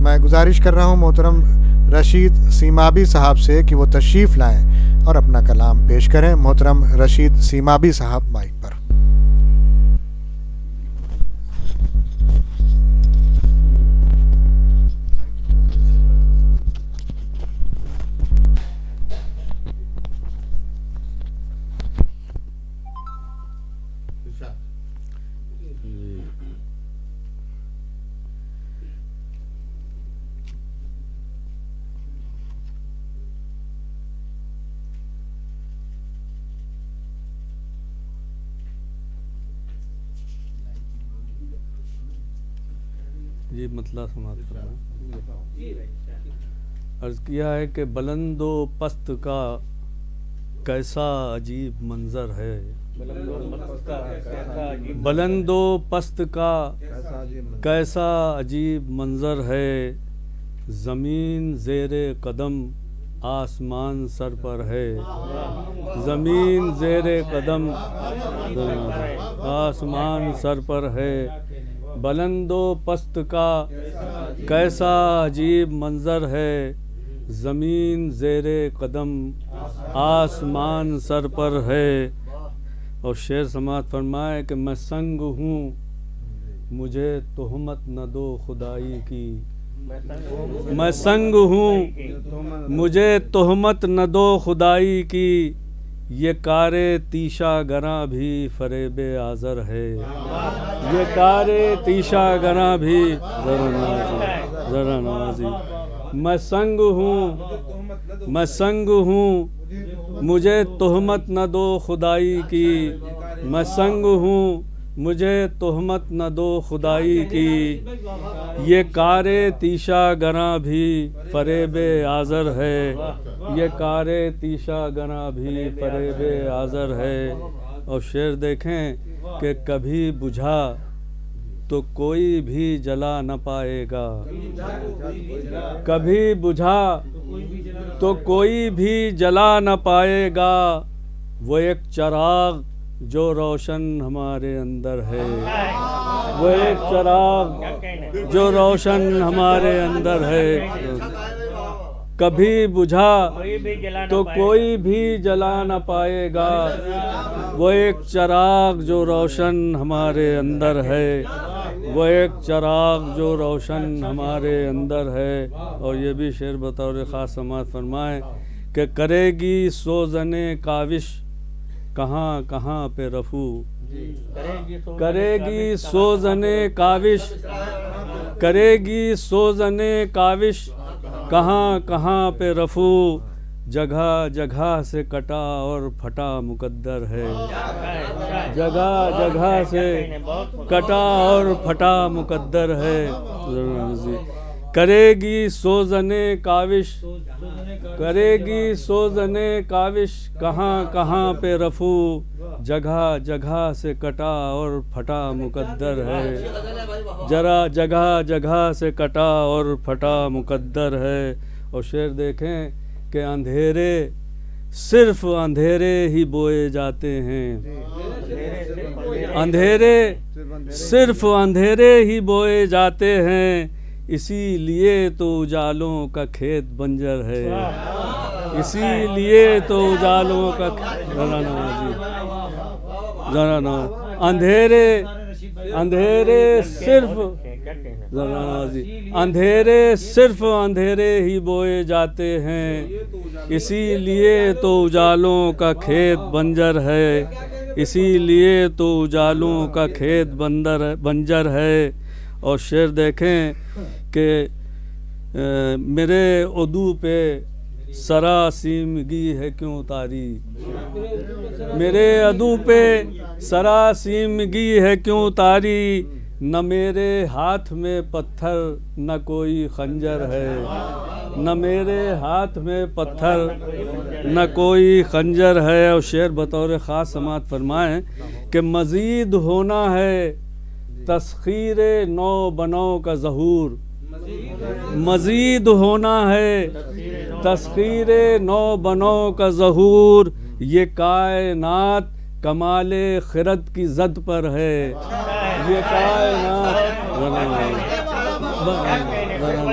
میں گزارش کر رہا ہوں محترم رشید سیمابی صاحب سے کہ وہ تشریف لائیں اور اپنا کلام پیش کریں۔ محترم رشید سیمابی صاحب مائک پر۔ جی مطلع سماعت فرمائیں۔ عرض کیا ہے کہ بلند و پست کا کیسا عجیب منظر ہے، بلند و پست کا کیسا عجیب منظر ہے، زمین زیر قدم آسمان سر پر ہے، زمین زیر قدم آسمان سر پر ہے، بلند و پست کا کیسا عجیب منظر ہے، زمین زیر قدم آسمان سر پر ہے۔ اور شعر سماعت فرمائے کہ میں سنگ ہوں مجھے تہمت نہ دو خدائی کی، میں سنگ ہوں مجھے تہمت نہ دو خدائی کی، یہ کار تیشہ گراں بھی فریب آزر ہے، یہ کار تیشہ گراں بھی ذرا نوازی، میں سنگ ہوں میں سنگ ہوں مجھے تہمت نہ دو خدائی کی، میں سنگ ہوں مجھے تہمت نہ دو خدائی کی، یہ کار تیشہ گراں بھی فریب آزر ہے، یہ کار تیشہ گراں بھی فریب آزر ہے۔ اور شعر دیکھیں کہ کبھی بجھا تو کوئی بھی جلا نہ پائے گا، کبھی بجھا تو کوئی بھی جلا نہ پائے گا، وہ ایک چراغ جو روشن ہمارے اندر ہے، وہ ایک چراغ جو روشن ہمارے اندر ہے، کبھی بجھا تو کوئی بھی جلا نہ پائے گا، وہ ایک چراغ جو روشن ہمارے اندر ہے، وہ ایک چراغ جو روشن ہمارے اندر ہے۔ اور یہ بھی شعر بطور خاص سماعت فرمائیں کہ کرے گی سوزن کاوش کہاں کہاں پہ رفو، کرے گی سوزن کاوش، کرے گی سوزن کاوش کہاں کہاں پہ رفو، جگہ جگہ سے کٹا اور پھٹا مقدر ہے، جگہ جگہ سے کٹا اور پھٹا مقدر ہے، کرے گی سوزن کاوش، کرے گی سوزن کاوش کہاں کہاں پہ رفو، جگہ جگہ سے کٹا اور پھٹا مقدر ہے، ذرا جگہ جگہ سے کٹا اور پھٹا مقدر ہے۔ اور شعر دیکھیں کہ اندھیرے صرف اندھیرے ہی بوئے جاتے ہیں، اندھیرے صرف اندھیرے ہی بوئے جاتے ہیں، اسی لیے تو اجالوں کا کھیت بنجر ہے، اسی لیے تو اجالوں کا اندھیرے اندھیرے صرف اندھیرے صرف اندھیرے ہی بوئے جاتے ہیں، اسی لیے تو اجالوں کا کھیت بنجر ہے، اسی لیے تو اجالوں کا کھیت بنجر ہے۔ اور شعر دیکھیں کہ میرے عدو پہ سراسیمگی ہے کیوں طاری، میرے عدو پہ سراسیمگی ہے کیوں طاری، نہ میرے ہاتھ میں پتھر نہ کوئی خنجر ہے، نہ میرے ہاتھ میں پتھر نہ کوئی خنجر ہے۔ اور شعر بطور خاص سماعت فرمائیں کہ مزید ہونا ہے تسخیر نو بنو کا ظہور، مزید ہونا ہے تسخیر نو بنو کا ظہور، یہ کائنات کمال خرد کی زد پر ہے، یہ کائنات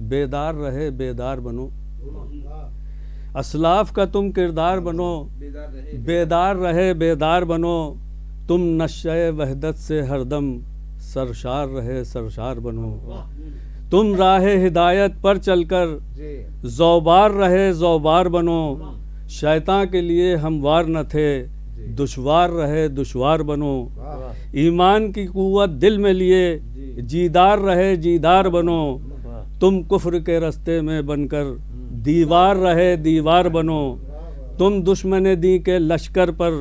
بیدار رہے بیدار بنو، اسلاف کا تم کردار بنو، بیدار رہے بیدار بنو، تم نشۂ وحدت سے ہر دم سرشار رہے سرشار بنو، تم راہ ہدایت پر چل کر زوبار رہے زوبار بنو، شیطان کے لیے ہموار نہ تھے دشوار رہے دشوار بنو، ایمان کی قوت دل میں لیے جیدار رہے جیدار بنو، تم کفر کے رستے میں بن کر دیوار رہے دیوار بنو، تم دشمن دین کے لشکر پر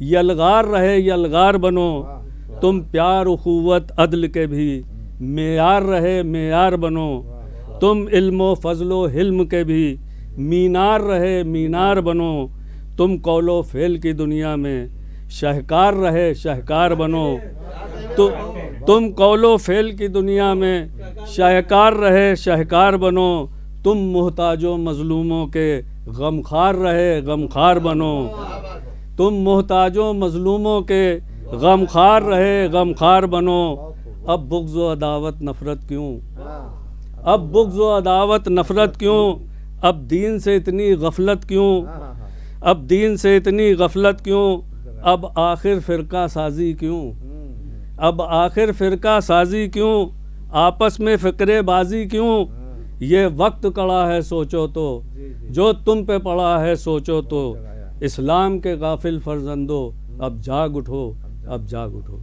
یلغار رہے یلغار بنو، تم پیار اخوت عدل کے بھی معیار رہے معیار بنو، تم علم و فضل و حلم کے بھی مینار رہے مینار بنو، تم قول و فعل کی دنیا میں شاہکار رہے شاہکار بنو، تم قول و فعل کی دنیا میں شاہکار رہے شاہکار بنو، تم محتاج و مظلوموں کے غمخوار رہے غمخوار بنو، تم محتاج و مظلوموں کے غمخوار رہے غمخوار بنو، اب بغض و عداوت نفرت کیوں، اب بغض و عداوت نفرت کیوں، اب دین سے اتنی غفلت کیوں، اب دین سے اتنی غفلت کیوں، اب آخر فرقہ سازی کیوں، اب آخر فرقہ سازی کیوں، آپس میں فقرے بازی کیوں، یہ وقت کڑا ہے سوچو تو جو تم پہ پڑا ہے سوچو تو، اسلام کے غافل فرزندو اب جاگ اٹھو اب جاگ اٹھو۔